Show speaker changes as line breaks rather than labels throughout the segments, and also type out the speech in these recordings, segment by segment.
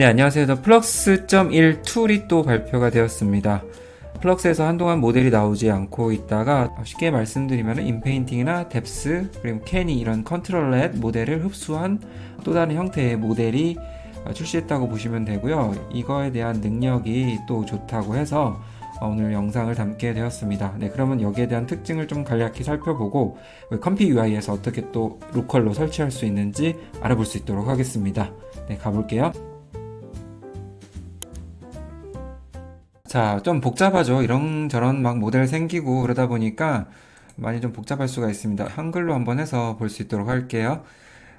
네, 안녕하세요. 플럭스.1 툴이 또 발표가 되었습니다. 플럭스에서 한동안 모델이 나오지 않고 있다가 쉽게 말씀드리면 인페인팅이나 뎁스 그리고 캐니 이런 컨트롤렛 모델을 흡수한 또 다른 형태의 모델이 출시했다고 보시면 되고요. 이거에 대한 능력이 또 좋다고 해서 오늘 영상을 담게 되었습니다. 네, 그러면 여기에 대한 특징을 좀 간략히 살펴보고 컴피 UI에서 어떻게 또 로컬로 설치할 수 있는지 알아볼 수 있도록 하겠습니다. 네, 가볼게요. 자, 좀 복잡하죠. 이런저런 막 모델 생기고 그러다 보니까 많이 좀 복잡할 수가 있습니다. 한글로 한번 해서 볼 수 있도록 할게요.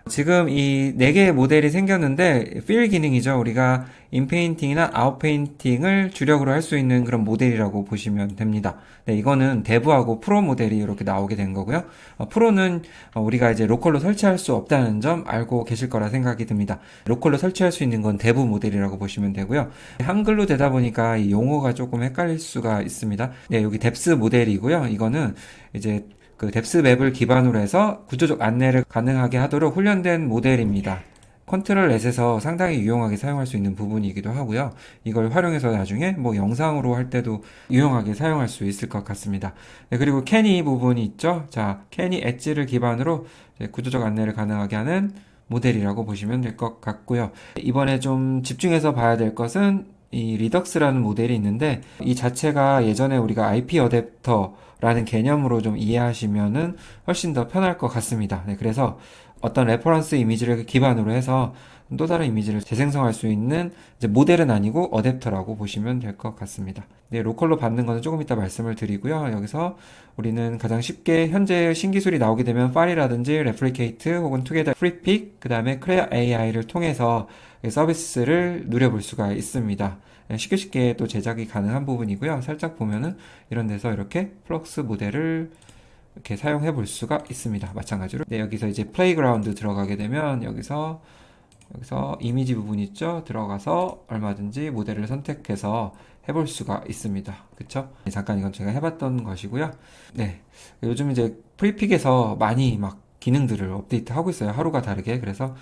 지금 이 4개의 모델이 생겼는데 필 기능이죠. 우리가 인페인팅이나 아웃페인팅을 주력으로 할 수 있는 그런 모델이라고 보시면 됩니다. 네, 이거는 데브하고 프로 모델이 이렇게 나오게 된 거고요. 프로는 우리가 이제 로컬로 설치할 수 없다는 점 알고 계실 거라 생각이 듭니다. 로컬로 설치할 수 있는 건 데브 모델이라고 보시면 되고요. 한글로 되다 보니까 이 용어가 조금 헷갈릴 수가 있습니다. 네, 여기 뎁스 모델이고요. 이거는 이제 그 뎁스 맵을 기반으로 해서 구조적 안내를 가능하게 하도록 훈련된 모델입니다. 컨트롤 넷에서 상당히 유용하게 사용할 수 있는 부분이기도 하고요. 이걸 활용해서 나중에 뭐 영상으로 할 때도 유용하게 사용할 수 있을 것 같습니다. 네, 그리고 캐니 부분이 있죠. 자, 캐니 엣지를 기반으로 구조적 안내를 가능하게 하는 모델이라고 보시면 될 것 같고요. 이번에 좀 집중해서 봐야 될 것은 이 리덕스라는 모델이 있는데 이 자체가 예전에 우리가 IP 어댑터라는 개념으로 좀 이해하시면은 훨씬 더 편할 것 같습니다. 네, 그래서 어떤 레퍼런스 이미지를 기반으로 해서 또 다른 이미지를 재생성할 수 있는 이제 모델은 아니고 어댑터라고 보시면 될 것 같습니다. 네, 로컬로 받는 거는 조금 이따 말씀을 드리고요. 여기서 우리는 가장 쉽게 현재 신기술이 나오게 되면 파일이라든지 레플리케이트 혹은 투게더 프리픽 그 다음에 크레아 AI를 통해서 서비스를 누려볼 수가 있습니다. 쉽게 또 제작이 가능한 부분이고요. 살짝 보면은 이런 데서 이렇게 플럭스 모델을 이렇게 사용해 볼 수가 있습니다. 마찬가지로 네, 여기서 이제 플레이그라운드 들어가게 되면 여기서 이미지 부분 있죠? 들어가서 얼마든지 모델을 선택해서 해볼 수가 있습니다. 그쵸? 네, 잠깐 이건 제가 해봤던 것이고요. 네, 요즘 이제 프리픽에서 많이 막 기능들을 업데이트 하고 있어요. 하루가 다르게. 그래서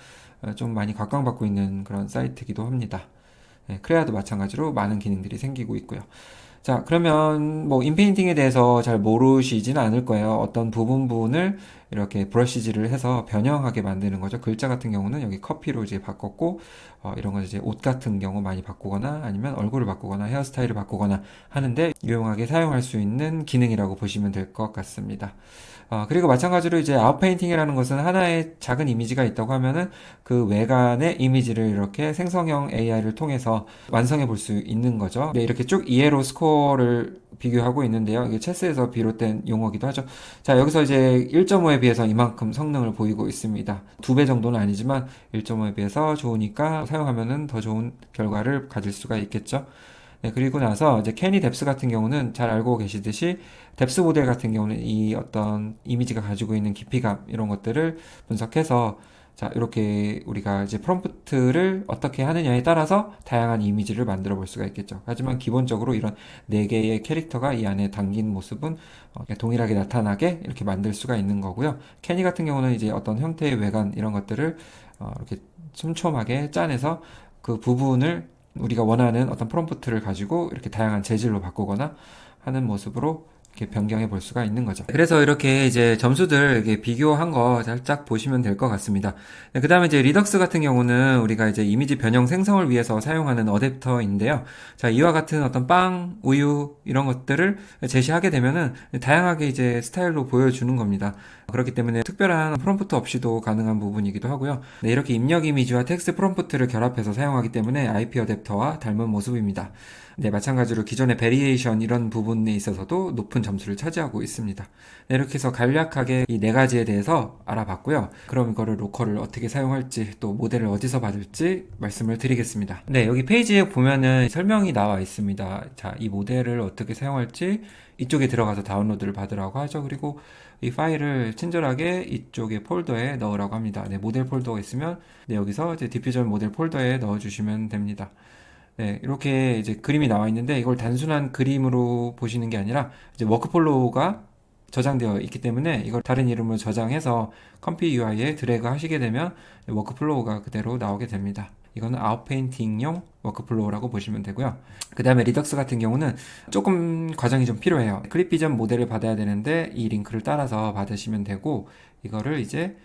좀 많이 각광받고 있는 그런 사이트이기도 합니다. 네, 크레아도 마찬가지로 많은 기능들이 생기고 있고요. 자, 그러면 뭐 인페인팅에 대해서 잘 모르시지는 않을 거예요. 어떤 부분을 이렇게 브러쉬질을 해서 변형하게 만드는 거죠. 글자 같은 경우는 여기 커피로 이제 바꿨고, 이런 거 이제 옷 같은 경우 많이 바꾸거나 아니면 얼굴을 바꾸거나 헤어스타일을 바꾸거나 하는데 유용하게 사용할 수 있는 기능이라고 보시면 될 것 같습니다. 그리고 마찬가지로 이제 아웃페인팅이라는 것은 하나의 작은 이미지가 있다고 하면은 그 외관의 이미지를 이렇게 생성형 AI를 통해서 완성해 볼 수 있는 거죠. 네, 이렇게 쭉 이에로 스코어를 비교하고 있는데요. 이게 체스에서 비롯된 용어기도 하죠. 자, 여기서 이제 1.5에 비해서 이만큼 성능을 보이고 있습니다. 2배 정도는 아니지만 1.5에 비해서 좋으니까 사용하면은 더 좋은 결과를 가질 수가 있겠죠. 네, 그리고 나서 이제 캐니 뎁스 같은 경우는 잘 알고 계시듯이 뎁스 모델 같은 경우는 이 어떤 이미지가 가지고 있는 깊이감 이런 것들을 분석해서 자, 이렇게 우리가 이제 프롬프트를 어떻게 하느냐에 따라서 다양한 이미지를 만들어 볼 수가 있겠죠. 하지만 기본적으로 이런 4개의 캐릭터가 이 안에 담긴 모습은 그냥 동일하게 나타나게 이렇게 만들 수가 있는 거고요. 캐니 같은 경우는 이제 어떤 형태의 외관 이런 것들을 이렇게 촘촘하게 짜내서 그 부분을 우리가 원하는 어떤 프롬프트를 가지고 이렇게 다양한 재질로 바꾸거나 하는 모습으로 이렇게 변경해 볼 수가 있는 거죠. 그래서 이렇게 이제 점수들 이렇게 비교한 거 살짝 보시면 될 것 같습니다. 네, 그 다음에 이제 리덕스 같은 경우는 우리가 이제 이미지 변형 생성을 위해서 사용하는 어댑터인데요. 자, 이와 같은 어떤 빵, 우유 이런 것들을 제시하게 되면은 다양하게 이제 스타일로 보여주는 겁니다. 그렇기 때문에 특별한 프롬프트 없이도 가능한 부분이기도 하고요. 네, 이렇게 입력 이미지와 텍스트 프롬프트를 결합해서 사용하기 때문에 IP 어댑터와 닮은 모습입니다. 네, 마찬가지로 기존의 베리에이션 이런 부분에 있어서도 높은 점수를 차지하고 있습니다. 네, 이렇게 해서 간략하게 이 4가지에 대해서 알아봤고요. 그럼 이거를 로컬을 어떻게 사용할지 또 모델을 어디서 받을지 말씀을 드리겠습니다. 네, 여기 페이지에 보면은 설명이 나와 있습니다. 자, 이 모델을 어떻게 사용할지 이쪽에 들어가서 다운로드를 받으라고 하죠. 그리고 이 파일을 친절하게 이쪽에 폴더에 넣으라고 합니다. 네, 모델 폴더가 있으면 네, 여기서 이제 디퓨전 모델 폴더에 넣어주시면 됩니다. 네, 이렇게 이제 그림이 나와 있는데 이걸 단순한 그림으로 보시는 게 아니라 이제 워크플로우가 저장되어 있기 때문에 이걸 다른 이름으로 저장해서 컴피 UI에 드래그 하시게 되면 워크플로우가 그대로 나오게 됩니다. 이거는 아웃페인팅용 워크플로우라고 보시면 되고요. 그 다음에 리덕스 같은 경우는 조금 과정이 좀 필요해요. 클립 비전 모델을 받아야 되는데 이 링크를 따라서 받으시면 되고, 이거를 이제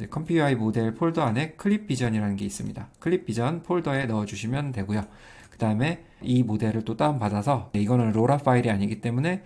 컴피 UI 모델 폴더 안에 클립 비전이라는 게 있습니다. 클립 비전 폴더에 넣어주시면 되고요. 그 다음에 이 모델을 또 다운받아서, 이거는 로라 파일이 아니기 때문에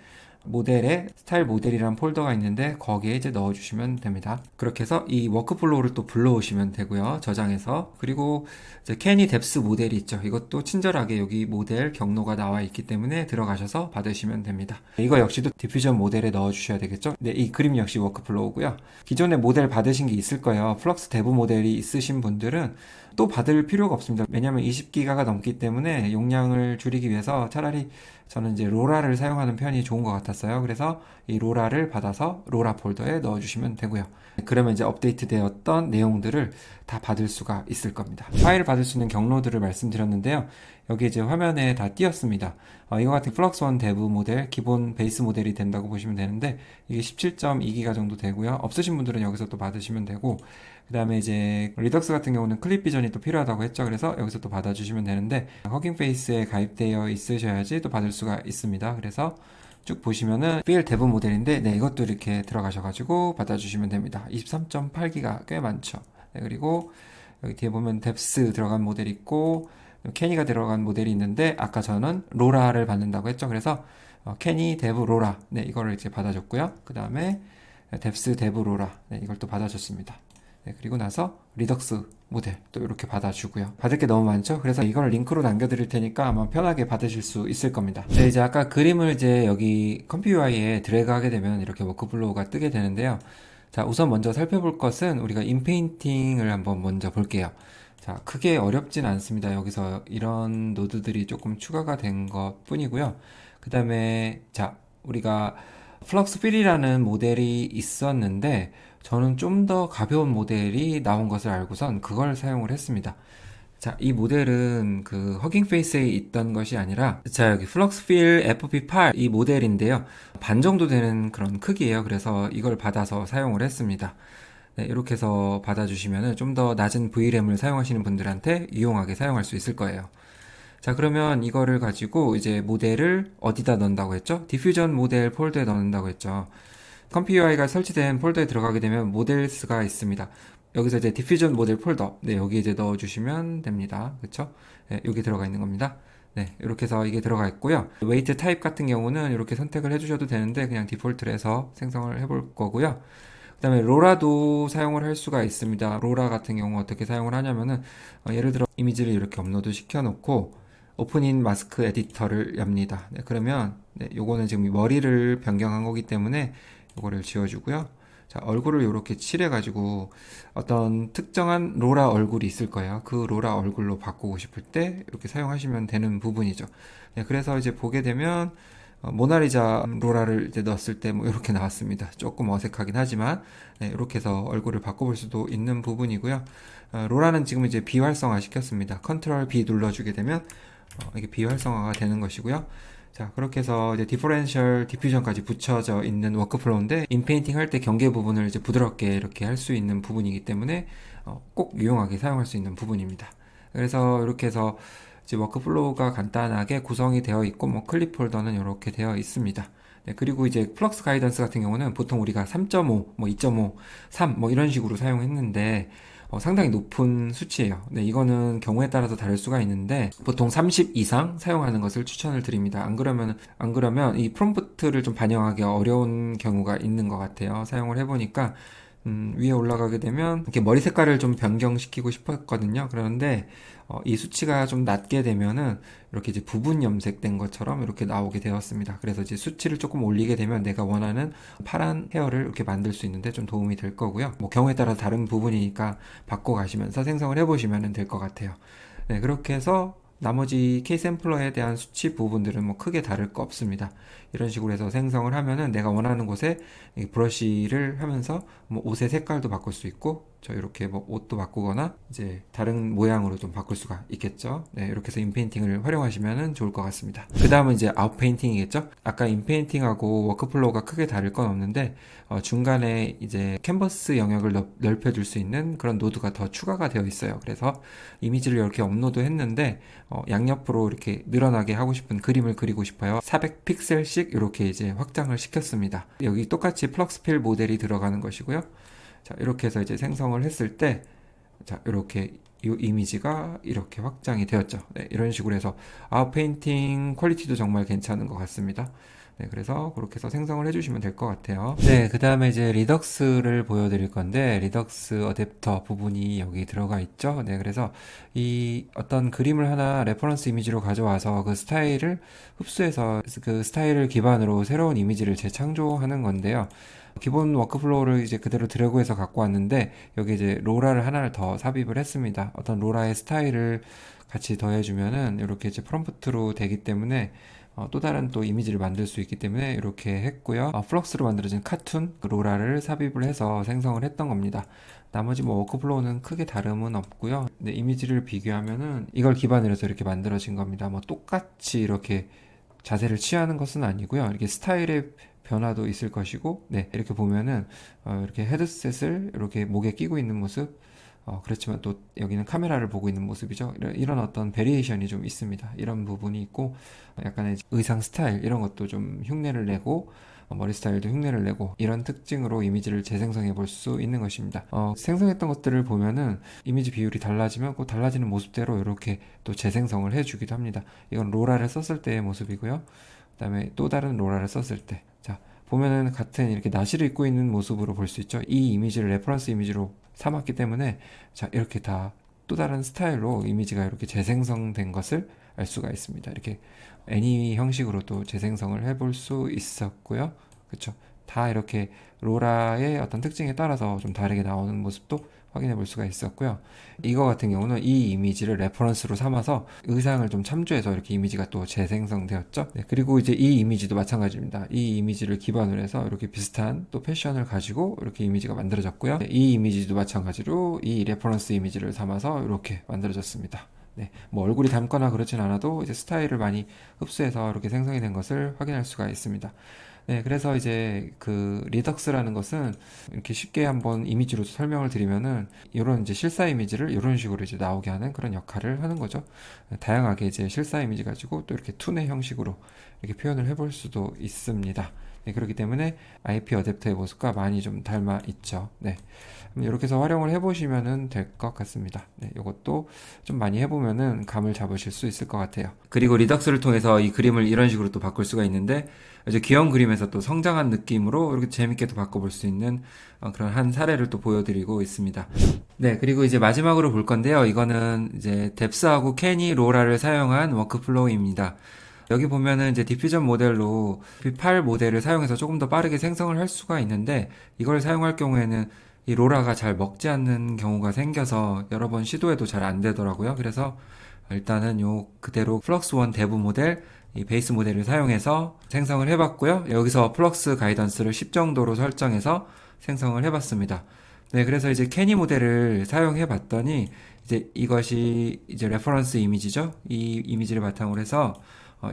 모델에 스타일 모델이라는 폴더가 있는데 거기에 이제 넣어주시면 됩니다. 그렇게 해서 이 워크플로우를 또 불러오시면 되고요. 저장해서. 그리고 이제 캐니 뎁스 모델이 있죠. 이것도 친절하게 여기 모델 경로가 나와 있기 때문에 들어가셔서 받으시면 됩니다. 이거 역시도 디퓨전 모델에 넣어주셔야 되겠죠. 네, 이 그림 역시 워크플로우고요. 기존에 모델 받으신 게 있을 거예요. 플럭스 데브 모델이 있으신 분들은 또 받을 필요가 없습니다. 왜냐하면 20기가가 넘기 때문에 용량을 줄이기 위해서 차라리 저는 이제 로라를 사용하는 편이 좋은 것 같았어요. 그래서 이 로라를 받아서 로라 폴더에 넣어주시면 되고요. 그러면 이제 업데이트 되었던 내용들을 다 받을 수가 있을 겁니다. 파일을 받을 수 있는 경로들을 말씀드렸는데요. 여기 이제 화면에 다 띄었습니다. 이거 같은 플럭스1 데브 모델, 기본 베이스 모델이 된다고 보시면 되는데, 이게 17.2기가 정도 되고요. 없으신 분들은 여기서 또 받으시면 되고, 그 다음에 이제 리덕스 같은 경우는 클립 비전이 또 필요하다고 했죠. 그래서 여기서 또 받아주시면 되는데, 허깅 페이스에 가입되어 있으셔야지 또 받을 수가 있습니다. 그래서 쭉 보시면은 필 데브 모델인데, 네, 이것도 이렇게 들어가셔가지고 받아주시면 됩니다. 23.8기가 꽤 많죠. 네, 그리고 여기 뒤에 보면 뎁스 들어간 모델이 있고, 캐니가 들어간 모델이 있는데, 아까 저는 로라를 받는다고 했죠. 그래서 캐니 데브 로라, 네, 이거를 이제 받아줬고요. 그 다음에 뎁스 데브 로라, 네, 이걸 또 받아줬습니다. 네, 그리고 나서 리덕스 모델 또 이렇게 받아주고요. 받을 게 너무 많죠? 그래서 이걸 링크로 남겨드릴 테니까 아마 편하게 받으실 수 있을 겁니다. 네, 이제 아까 그림을 이제 여기 컴피 UI에 드래그 하게 되면 이렇게 워크플로우가 뜨게 되는데요. 자, 우선 먼저 살펴볼 것은 우리가 인페인팅을 한번 먼저 볼게요. 자, 크게 어렵진 않습니다. 여기서 이런 노드들이 조금 추가가 된 것 뿐이고요. 그 다음에 자, 우리가 플럭스 필이라는 모델이 있었는데 저는 좀 더 가벼운 모델이 나온 것을 알고선 그걸 사용을 했습니다. 자, 이 모델은 그 허깅 페이스에 있던 것이 아니라, 자, 여기 플럭스필 FP8 이 모델인데요. 반 정도 되는 그런 크기예요. 그래서 이걸 받아서 사용을 했습니다. 네, 이렇게 해서 받아주시면 좀 더 낮은 VRAM을 사용하시는 분들한테 유용하게 사용할 수 있을 거예요. 자, 그러면 이거를 가지고 이제 모델을 어디다 넣는다고 했죠? 디퓨전 모델 폴더에 넣는다고 했죠. 컴피 UI가 설치된 폴더에 들어가게 되면 모델스가 있습니다. 여기서 이제 디퓨전 모델 폴더, 네, 여기 이제 넣어주시면 됩니다. 그쵸? 네, 여기 들어가 있는 겁니다. 네, 이렇게 해서 이게 들어가 있고요. 웨이트 타입 같은 경우는 이렇게 선택을 해주셔도 되는데 그냥 디폴트로 해서 생성을 해볼 거고요. 그 다음에 로라도 사용을 할 수가 있습니다. 로라 같은 경우 어떻게 사용을 하냐면은 예를 들어 이미지를 이렇게 업로드 시켜놓고 오픈인 마스크 에디터를 엽니다. 네, 그러면 네, 요거는 지금 머리를 변경한 거기 때문에 요거를 지워주고요. 자, 얼굴을 이렇게 칠해가지고 어떤 특정한 로라 얼굴이 있을 거예요. 그 로라 얼굴로 바꾸고 싶을 때 이렇게 사용하시면 되는 부분이죠. 네, 그래서 이제 보게 되면 모나리자 로라를 이제 넣었을 때 뭐 이렇게 나왔습니다. 조금 어색하긴 하지만 네, 이렇게 해서 얼굴을 바꿔볼 수도 있는 부분이고요. 로라는 지금 이제 비활성화 시켰습니다. 컨트롤 B 눌러주게 되면 이게 비활성화가 되는 것이고요. 자, 그렇게 해서 이제 디퍼런셜 디퓨전까지 붙여져 있는 워크플로우인데, 인페인팅 할 때 경계 부분을 이제 부드럽게 이렇게 할 수 있는 부분이기 때문에 꼭 유용하게 사용할 수 있는 부분입니다. 그래서 이렇게 해서 이제 워크플로우가 간단하게 구성이 되어 있고, 뭐 클립 폴더는 이렇게 되어 있습니다. 네, 그리고 이제 플럭스 가이던스 같은 경우는 보통 우리가 3.5, 뭐 2.5, 3, 뭐 이런 식으로 사용했는데 상당히 높은 수치예요. 네, 이거는 경우에 따라서 다를 수가 있는데 보통 30 이상 사용하는 것을 추천을 드립니다. 안 그러면 이 프롬프트를 좀 반영하기 어려운 경우가 있는 것 같아요. 사용을 해보니까 위에 올라가게 되면 이렇게 머리 색깔을 좀 변경시키고 싶었거든요. 그런데 이 수치가 좀 낮게 되면은 이렇게 이제 부분 염색된 것처럼 이렇게 나오게 되었습니다. 그래서 이제 수치를 조금 올리게 되면 내가 원하는 파란 헤어를 이렇게 만들 수 있는데 좀 도움이 될 거고요. 뭐 경우에 따라 다른 부분이니까 바꿔 가시면서 생성을 해보시면 될 것 같아요. 네, 그렇게 해서 나머지 K샘플러에 대한 수치 부분들은 뭐 크게 다를 거 없습니다. 이런 식으로 해서 생성을 하면은 내가 원하는 곳에 브러쉬를 하면서 뭐 옷의 색깔도 바꿀 수 있고 이렇게 뭐 옷도 바꾸거나 이제 다른 모양으로 좀 바꿀 수가 있겠죠. 네, 이렇게 해서 인페인팅을 활용하시면 좋을 것 같습니다. 그 다음은 이제 아웃페인팅이겠죠. 아까 인페인팅하고 워크플로우가 크게 다를 건 없는데 중간에 이제 캔버스 영역을 넓혀줄 수 있는 그런 노드가 더 추가가 되어 있어요. 그래서 이미지를 이렇게 업로드 했는데 양옆으로 이렇게 늘어나게 하고 싶은 그림을 그리고 싶어요. 400픽셀씩 이렇게 이제 확장을 시켰습니다. 여기 똑같이 플럭스필 모델이 들어가는 것이고요. 자, 이렇게 해서 이제 생성을 했을 때, 자, 이렇게 이 이미지가 이렇게 확장이 되었죠. 네, 이런 식으로 해서 아웃페인팅 퀄리티도 정말 괜찮은 것 같습니다. 네, 그래서 그렇게 해서 생성을 해주시면 될 것 같아요. 네, 그 다음에 이제 리덕스를 보여드릴 건데, 리덕스 어댑터 부분이 여기 들어가 있죠. 네, 그래서 이 어떤 그림을 하나 레퍼런스 이미지로 가져와서 그 스타일을 흡수해서 그 스타일을 기반으로 새로운 이미지를 재창조하는 건데요. 기본 워크플로우를 이제 그대로 드래그해서 갖고 왔는데 여기 이제 로라를 하나를 더 삽입을 했습니다. 어떤 로라의 스타일을 같이 더해주면은 이렇게 이제 프롬프트로 되기 때문에 또 다른 또 이미지를 만들 수 있기 때문에 이렇게 했고요. 플럭스로 만들어진 카툰 로라를 삽입을 해서 생성을 했던 겁니다. 나머지 뭐 워크플로우는 크게 다름은 없고요. 근데 이미지를 비교하면은 이걸 기반으로 해서 이렇게 만들어진 겁니다. 뭐 똑같이 이렇게 자세를 취하는 것은 아니고요. 이렇게 스타일의 변화도 있을 것이고, 네, 이렇게 보면은, 이렇게 헤드셋을 이렇게 목에 끼고 있는 모습, 그렇지만 또 여기는 카메라를 보고 있는 모습이죠. 이런 어떤 베리에이션이 좀 있습니다. 이런 부분이 있고, 약간의 의상 스타일, 이런 것도 좀 흉내를 내고, 머리 스타일도 흉내를 내고 이런 특징으로 이미지를 재생성해 볼 수 있는 것입니다. 생성했던 것들을 보면은 이미지 비율이 달라지면 그 달라지는 모습대로 이렇게 또 재생성을 해주기도 합니다. 이건 로라를 썼을 때의 모습이고요. 그 다음에 또 다른 로라를 썼을 때, 자 보면은 같은 이렇게 나시를 입고 있는 모습으로 볼 수 있죠. 이 이미지를 레퍼런스 이미지로 삼았기 때문에 자 이렇게 다 또 다른 스타일로 이미지가 이렇게 재생성된 것을 알 수가 있습니다. 이렇게 애니 형식으로 또 재생성을 해볼 수 있었고요. 그쵸? 다 이렇게 로라의 어떤 특징에 따라서 좀 다르게 나오는 모습도 확인해 볼 수가 있었고요. 이거 같은 경우는 이 이미지를 레퍼런스로 삼아서 의상을 좀 참조해서 이렇게 이미지가 또 재생성되었죠. 네, 그리고 이제 이 이미지도 마찬가지입니다. 이 이미지를 기반으로 해서 이렇게 비슷한 또 패션을 가지고 이렇게 이미지가 만들어졌고요. 네, 이 이미지도 마찬가지로 이 레퍼런스 이미지를 삼아서 이렇게 만들어졌습니다. 네, 뭐 얼굴이 닮거나 그렇진 않아도 이제 스타일을 많이 흡수해서 이렇게 생성이 된 것을 확인할 수가 있습니다. 네, 그래서 이제 그 리덕스라는 것은 이렇게 쉽게 한번 이미지로 설명을 드리면은 이런 이제 실사 이미지를 이런 식으로 이제 나오게 하는 그런 역할을 하는 거죠. 다양하게 이제 실사 이미지 가지고 또 이렇게 툰의 형식으로 이렇게 표현을 해볼 수도 있습니다. 네, 그렇기 때문에 IP 어댑터의 모습과 많이 좀 닮아 있죠. 네. 이렇게 해서 활용을 해보시면 될 것 같습니다. 네, 이것도 좀 많이 해보면은 감을 잡으실 수 있을 것 같아요. 그리고 리덕스를 통해서 이 그림을 이런 식으로 또 바꿀 수가 있는데 이제 귀여운 그림에서 또 성장한 느낌으로 이렇게 재밌게 또 바꿔볼 수 있는 그런 한 사례를 또 보여드리고 있습니다. 네, 그리고 이제 마지막으로 볼 건데요. 이거는 이제 뎁스하고 캐니 로라를 사용한 워크플로우입니다. 여기 보면은 이제 디퓨전 모델로 V8 모델을 사용해서 조금 더 빠르게 생성을 할 수가 있는데 이걸 사용할 경우에는 이 로라가 잘 먹지 않는 경우가 생겨서 여러 번 시도해도 잘 안 되더라고요. 그래서 일단은 요 그대로 플럭스1 대부 모델, 이 베이스 모델을 사용해서 생성을 해봤고요. 여기서 플럭스 가이던스를 10 정도로 설정해서 생성을 해봤습니다. 네, 그래서 이제 캐니 모델을 사용해 봤더니 이제 이것이 이제 레퍼런스 이미지죠. 이 이미지를 바탕으로 해서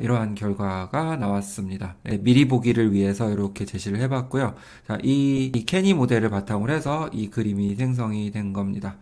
이러한 결과가 나왔습니다. 네, 미리 보기를 위해서 이렇게 제시를 해봤고요. 자, 이 캐니 모델을 바탕으로 해서 이 그림이 생성이 된 겁니다.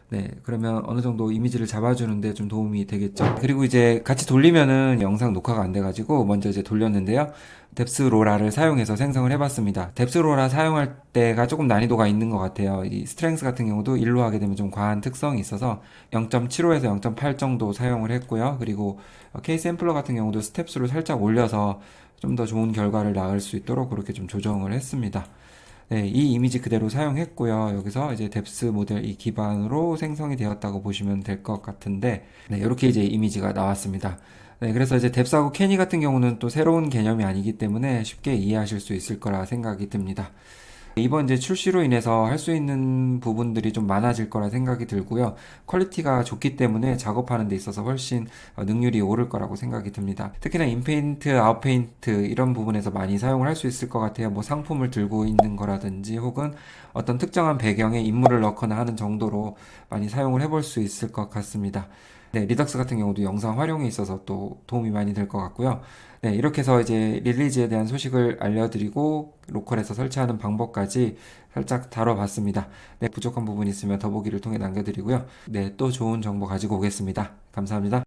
네, 그러면 어느 정도 이미지를 잡아주는데 좀 도움이 되겠죠. 그리고 이제 같이 돌리면은 영상 녹화가 안 돼가지고 먼저 이제 돌렸는데요. 뎁스로라를 사용해서 생성을 해봤습니다. 뎁스로라 사용할 때가 조금 난이도가 있는 것 같아요. 이 스트렝스 같은 경우도 1로 하게 되면 좀 과한 특성이 있어서 0.75에서 0.8 정도 사용을 했고요. 그리고 K-샘플러 같은 경우도 스텝수를 살짝 올려서 좀 더 좋은 결과를 낳을 수 있도록 그렇게 좀 조정을 했습니다. 네, 이 이미지 그대로 사용했고요. 여기서 이제 뎁스 모델 이 기반으로 생성이 되었다고 보시면 될 것 같은데, 네, 이렇게 이제 이미지가 나왔습니다. 네, 그래서 이제 뎁스하고 캐니 같은 경우는 또 새로운 개념이 아니기 때문에 쉽게 이해하실 수 있을 거라 생각이 듭니다. 이번 이제 출시로 인해서 할 수 있는 부분들이 좀 많아질 거라 생각이 들고요. 퀄리티가 좋기 때문에 작업하는 데 있어서 훨씬 능률이 오를 거라고 생각이 듭니다. 특히나 인페인트, 아웃페인트 이런 부분에서 많이 사용을 할 수 있을 것 같아요. 뭐 상품을 들고 있는 거라든지 혹은 어떤 특정한 배경에 인물을 넣거나 하는 정도로 많이 사용을 해볼 수 있을 것 같습니다. 네, 리덕스 같은 경우도 영상 활용에 있어서 또 도움이 많이 될 것 같고요. 네, 이렇게 해서 이제 릴리즈에 대한 소식을 알려드리고 로컬에서 설치하는 방법까지 살짝 다뤄봤습니다. 네, 부족한 부분이 있으면 더보기를 통해 남겨드리고요. 네, 또 좋은 정보 가지고 오겠습니다. 감사합니다.